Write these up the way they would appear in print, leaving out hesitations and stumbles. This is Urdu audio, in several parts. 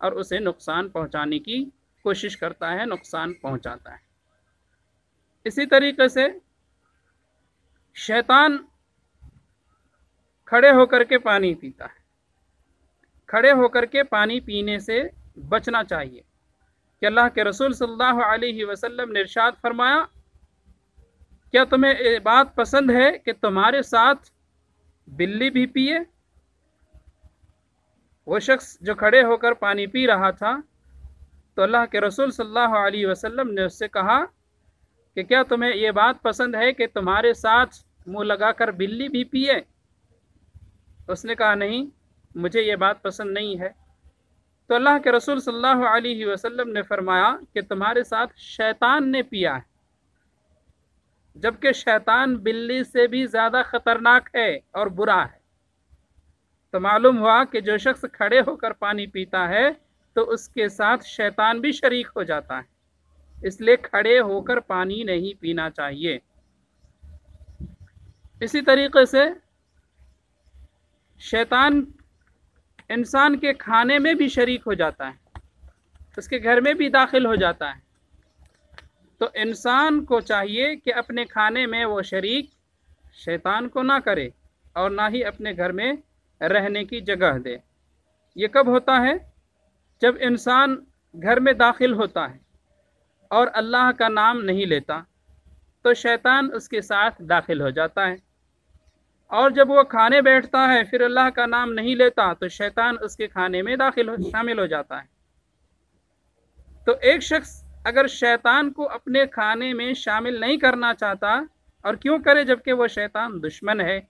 اور اسے نقصان پہنچانے کی کوشش کرتا ہے، نقصان پہنچاتا ہے۔ اسی طریقے سے شیطان کھڑے ہو کر کے پانی پیتا ہے۔ کھڑے ہو کر کے پانی پینے سے بچنا چاہیے کہ اللہ کے رسول صلی اللہ علیہ وسلم نے ارشاد فرمایا، کیا تمہیں یہ بات پسند ہے کہ تمہارے ساتھ بلی بھی پیے؟ وہ شخص جو کھڑے ہو کر پانی پی رہا تھا تو اللہ کے رسول صلی اللہ علیہ وسلم نے اس سے کہا کہ کیا تمہیں یہ بات پسند ہے کہ تمہارے ساتھ منہ لگا کر بلی بھی پیے؟ اس نے کہا نہیں، مجھے یہ بات پسند نہیں ہے۔ تو اللہ کے رسول صلی اللہ علیہ وسلم نے فرمایا کہ تمہارے ساتھ شیطان نے پیا ہے، جبکہ شیطان بلی سے بھی زیادہ خطرناک ہے اور برا ہے۔ تو معلوم ہوا کہ جو شخص کھڑے ہو کر پانی پیتا ہے تو اس کے ساتھ شیطان بھی شریک ہو جاتا ہے، اس لیے کھڑے ہو کر پانی نہیں پینا چاہیے۔ اسی طریقے سے شیطان انسان کے کھانے میں بھی شریک ہو جاتا ہے، اس کے گھر میں بھی داخل ہو جاتا ہے۔ تو انسان کو چاہیے کہ اپنے کھانے میں وہ شریک شیطان کو نہ کرے اور نہ ہی اپنے گھر میں رہنے کی جگہ دے۔ یہ کب ہوتا ہے؟ جب انسان گھر میں داخل ہوتا ہے اور اللہ کا نام نہیں لیتا تو شیطان اس کے ساتھ داخل ہو جاتا ہے، اور جب وہ کھانے بیٹھتا ہے پھر اللہ کا نام نہیں لیتا تو شیطان اس کے کھانے میں شامل ہو جاتا ہے۔ تو ایک شخص اگر شیطان کو اپنے کھانے میں شامل نہیں کرنا چاہتا، اور کیوں کرے جبکہ وہ شیطان دشمن ہے،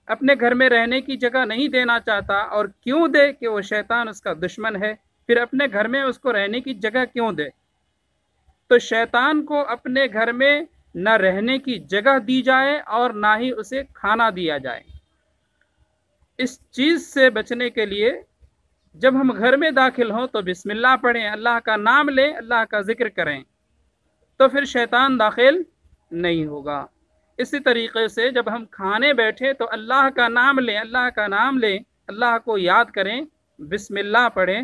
اپنے گھر میں رہنے کی جگہ نہیں دینا چاہتا، اور کیوں دے کہ وہ شیطان اس کا دشمن ہے، پھر اپنے گھر میں اس کو رہنے کی جگہ کیوں دے؟ تو شیطان کو اپنے گھر میں نہ رہنے کی جگہ دی جائے اور نہ ہی اسے کھانا دیا جائے۔ اس چیز سے بچنے کے لیے جب ہم گھر میں داخل ہوں تو بسم اللہ پڑھیں، اللہ کا نام لیں، اللہ کا ذکر کریں، تو پھر شیطان داخل نہیں ہوگا۔ اسی طریقے سے جب ہم کھانے بیٹھے تو اللہ کا نام لیں، اللہ کا نام لیں، اللہ کو یاد کریں، بسم اللہ پڑھیں۔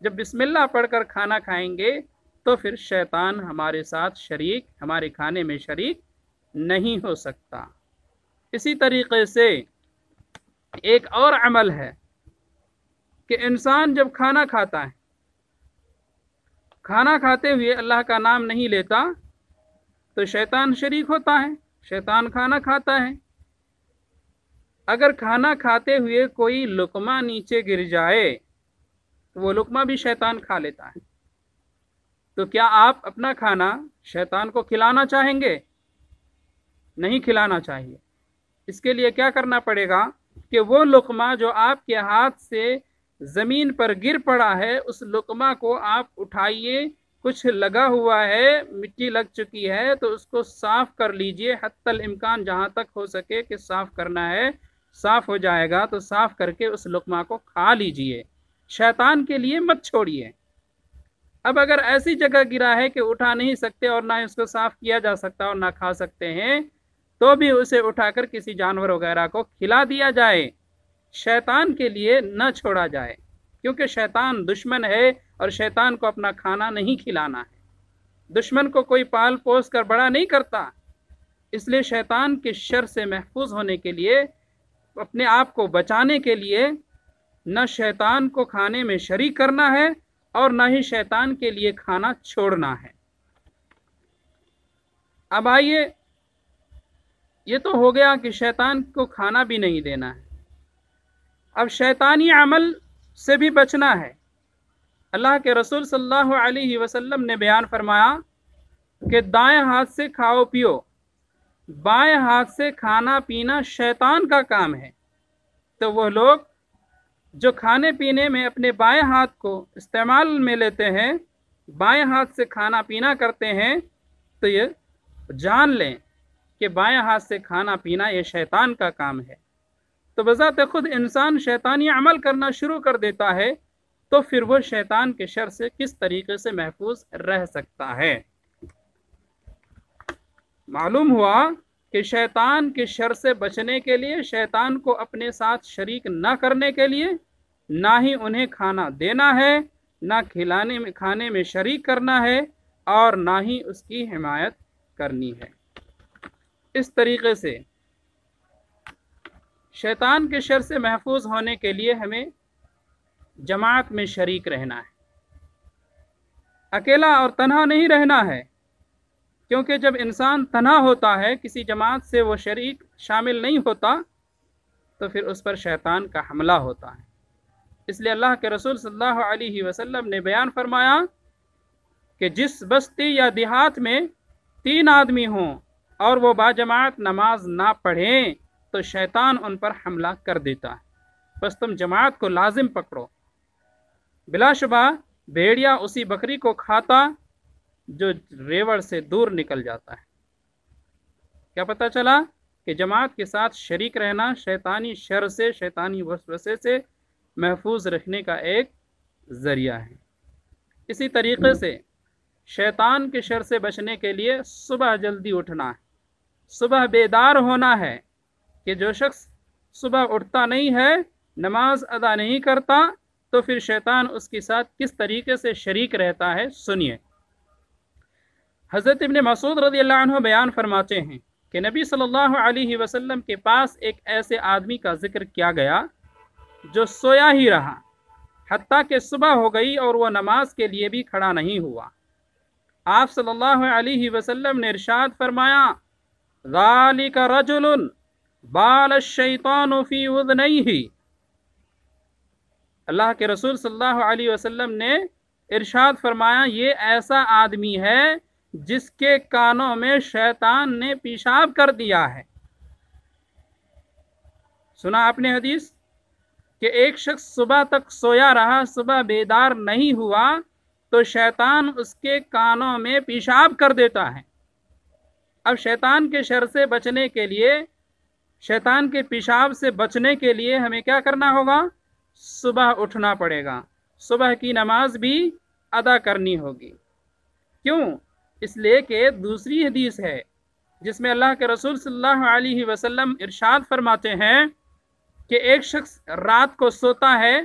جب بسم اللہ پڑھ کر کھانا کھائیں گے تو پھر شیطان ہمارے ساتھ شریک، ہمارے کھانے میں شریک نہیں ہو سکتا۔ اسی طریقے سے ایک اور عمل ہے کہ انسان جب کھانا کھاتا ہے، کھانا کھاتے ہوئے اللہ کا نام نہیں لیتا تو شیطان شریک ہوتا ہے، شیطان کھانا کھاتا ہے۔ اگر کھانا کھاتے ہوئے کوئی لقمہ نیچے گر جائے تو وہ لقمہ بھی شیطان کھا لیتا ہے۔ تو کیا آپ اپنا کھانا شیطان کو کھلانا چاہیں گے؟ نہیں کھلانا چاہیے۔ اس کے لیے کیا کرنا پڑے گا کہ وہ لقمہ جو آپ کے ہاتھ سے زمین پر گر پڑا ہے، اس لقمہ کو آپ اٹھائیے، کچھ لگا ہوا ہے، مٹی لگ چکی ہے تو اس کو صاف کر لیجئے، حتی الامکان جہاں تک ہو سکے کہ صاف کرنا ہے، صاف ہو جائے گا تو صاف کر کے اس لقمہ کو کھا لیجئے، شیطان کے لیے مت چھوڑیے۔ اب اگر ایسی جگہ گرا ہے کہ اٹھا نہیں سکتے اور نہ اس کو صاف کیا جا سکتا اور نہ کھا سکتے ہیں تو بھی اسے اٹھا کر کسی جانور وغیرہ کو کھلا دیا جائے، شیطان کے لیے نہ چھوڑا جائے، کیونکہ شیطان دشمن ہے اور شیطان کو اپنا کھانا نہیں کھلانا ہے۔ دشمن کو کوئی پال پوس کر بڑا نہیں کرتا، اس لیے شیطان کے شر سے محفوظ ہونے کے لیے، اپنے آپ کو بچانے کے لیے نہ شیطان کو کھانے میں شریک کرنا ہے اور نہ ہی شیطان کے لیے کھانا چھوڑنا ہے۔ اب آئیے، یہ تو ہو گیا کہ شیطان کو کھانا بھی نہیں دینا ہے۔ اب شیطانی عمل سے بھی بچنا ہے۔ اللہ کے رسول صلی اللہ علیہ وسلم نے بیان فرمایا کہ دائیں ہاتھ سے کھاؤ پیو، بائیں ہاتھ سے کھانا پینا شیطان کا کام ہے۔ تو وہ لوگ جو کھانے پینے میں اپنے بائیں ہاتھ کو استعمال میں لیتے ہیں، بائیں ہاتھ سے کھانا پینا کرتے ہیں، تو یہ جان لیں کہ بائیں ہاتھ سے کھانا پینا یہ شیطان کا کام ہے۔ تو بذات خود انسان شیطانی عمل کرنا شروع کر دیتا ہے تو پھر وہ شیطان کے شر سے کس طریقے سے محفوظ رہ سکتا ہے؟ معلوم ہوا کہ شیطان کے شر سے بچنے کے لیے، شیطان کو اپنے ساتھ شریک نہ کرنے کے لیے، نہ ہی انہیں کھانا دینا ہے، نہ کھانے میں شریک کرنا ہے اور نہ ہی اس کی حمایت کرنی ہے۔ اس طریقے سے شیطان کے شر سے محفوظ ہونے کے لیے ہمیں جماعت میں شریک رہنا ہے، اکیلا اور تنہا نہیں رہنا ہے، کیونکہ جب انسان تنہا ہوتا ہے، کسی جماعت سے وہ شریک شامل نہیں ہوتا، تو پھر اس پر شیطان کا حملہ ہوتا ہے۔ اس لیے اللہ کے رسول صلی اللہ علیہ وسلم نے بیان فرمایا کہ جس بستی یا دیہات میں 3 آدمی ہوں اور وہ باجماعت نماز نہ پڑھیں تو شیطان ان پر حملہ کر دیتا ہے، بس تم جماعت کو لازم پکڑو۔ بلا شبہ بھیڑیا اسی بکری کو کھاتا جو ریوڑ سے دور نکل جاتا ہے۔ کیا پتہ چلا کہ جماعت کے ساتھ شریک رہنا شیطانی شر سے، شیطانی وسوسے سے محفوظ رکھنے کا ایک ذریعہ ہے۔ اسی طریقے سے شیطان کے شر سے بچنے کے لیے صبح جلدی اٹھنا ہے، صبح بیدار ہونا ہے، کہ جو شخص صبح اٹھتا نہیں ہے، نماز ادا نہیں کرتا، تو پھر شیطان اس کے ساتھ کس طریقے سے شریک رہتا ہے، سنیے۔ حضرت ابن مسعود رضی اللہ عنہ بیان فرماتے ہیں کہ نبی صلی اللہ علیہ وسلم کے پاس ایک ایسے آدمی کا ذکر کیا گیا جو سویا ہی رہا حتیٰ کہ صبح ہو گئی اور وہ نماز کے لیے بھی کھڑا نہیں ہوا۔ آپ صلی اللہ علیہ وسلم نے ارشاد فرمایا، ذالک رجل بال الشیطان فی اذنیہ۔ اللہ کے رسول صلی اللہ علیہ وسلم نے ارشاد فرمایا، یہ ایسا آدمی ہے جس کے کانوں میں شیطان نے پیشاب کر دیا ہے۔ سنا آپ نے حدیث کہ ایک شخص صبح تک سویا رہا، صبح بیدار نہیں ہوا تو شیطان اس کے کانوں میں پیشاب کر دیتا ہے۔ اب شیطان کے شر سے بچنے کے لیے، شیطان کے پیشاب سے بچنے کے لیے ہمیں کیا کرنا ہوگا؟ صبح اٹھنا پڑے گا، صبح کی نماز بھی ادا کرنی ہوگی۔ کیوں؟ اس لیے کہ دوسری حدیث ہے جس میں اللہ کے رسول صلی اللہ علیہ وسلم ارشاد فرماتے ہیں کہ ایک شخص رات کو سوتا ہے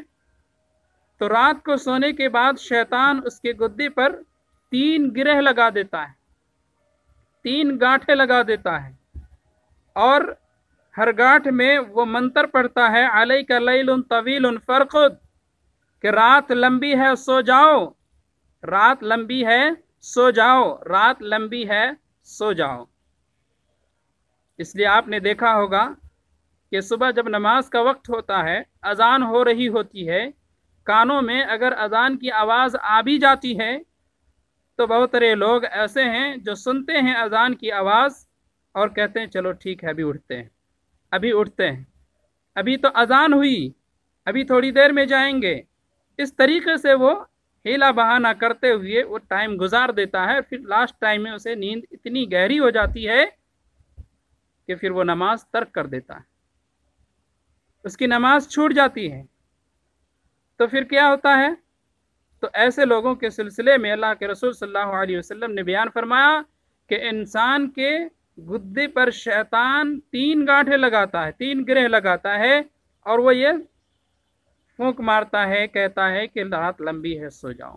تو رات کو سونے کے بعد شیطان اس کے گدے پر 3 گرہ لگا دیتا ہے، 3 گانٹھیں لگا دیتا ہے، اور ہر گانٹھ میں وہ منتر پڑھتا ہے، علیک لیل طویل فرقد، کہ رات لمبی ہے سو جاؤ، رات لمبی ہے سو جاؤ، رات لمبی ہے سو جاؤ۔ اس لیے آپ نے دیکھا ہوگا کہ صبح جب نماز کا وقت ہوتا ہے، اذان ہو رہی ہوتی ہے، کانوں میں اگر اذان کی آواز آ بھی جاتی ہے تو بہت سارے لوگ ایسے ہیں جو سنتے ہیں اذان کی آواز اور کہتے ہیں چلو ٹھیک ہے ابھی اٹھتے ہیں، ابھی اٹھتے ہیں، ابھی تو اذان ہوئی، ابھی تھوڑی دیر میں جائیں گے۔ اس طریقے سے وہ ہیلا بہانہ کرتے ہوئے وہ ٹائم گزار دیتا ہے، پھر لاسٹ ٹائم میں اسے نیند اتنی گہری ہو جاتی ہے کہ پھر وہ نماز ترک کر دیتا ہے، اس کی نماز چھوٹ جاتی ہے۔ تو پھر کیا ہوتا ہے؟ تو ایسے لوگوں کے سلسلے میں اللہ کے رسول صلی اللہ علیہ وسلم نے بیان فرمایا کہ انسان کے گدے پر شیطان 3 گانٹھیں لگاتا ہے، 3 گرہ لگاتا ہے، اور وہ یہ پھونک مارتا ہے، کہتا ہے کہ رات لمبی ہے سو جاؤ۔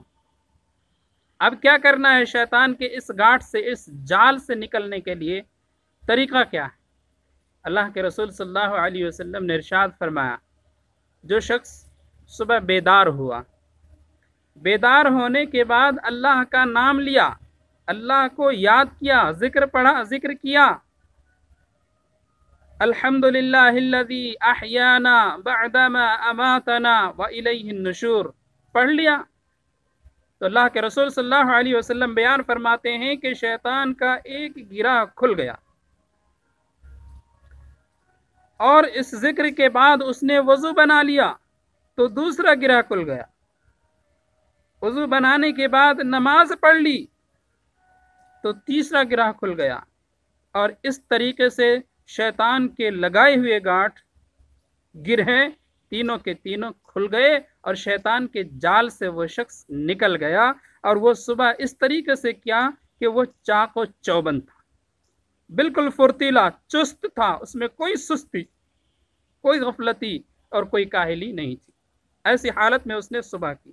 اب کیا کرنا ہے شیطان کے اس گانٹھ سے، اس جال سے نکلنے کے لیے طریقہ کیا ہے؟ اللہ کے رسول صلی اللہ علیہ وسلم نے ارشاد فرمایا، جو شخص صبح بیدار ہوا، بیدار ہونے کے بعد اللہ کا نام لیا، اللہ کو یاد کیا، ذکر پڑھا، ذکر کیا، الحمدللہ الذی احیانا بعدما اماتنا والیہ النشور پڑھ لیا، تو اللہ کے رسول صلی اللہ علیہ وسلم بیان فرماتے ہیں کہ شیطان کا ایک گرہ کھل گیا، اور اس ذکر کے بعد اس نے وضو بنا لیا تو دوسرا گرہ کھل گیا، وضو بنانے کے بعد نماز پڑھ لی تو تیسرا گرہ کھل گیا، اور اس طریقے سے شیطان کے لگائے ہوئے گانٹھ گرہیں تینوں کے تینوں کھل گئے، اور شیطان کے جال سے وہ شخص نکل گیا، اور وہ صبح اس طریقے سے کیا کہ وہ چاق و چوبند تھا، بالکل فرتیلا، چست تھا، اس میں کوئی سستی، کوئی غفلتی اور کوئی کاہلی نہیں تھی، ایسی حالت میں اس نے صبح کی۔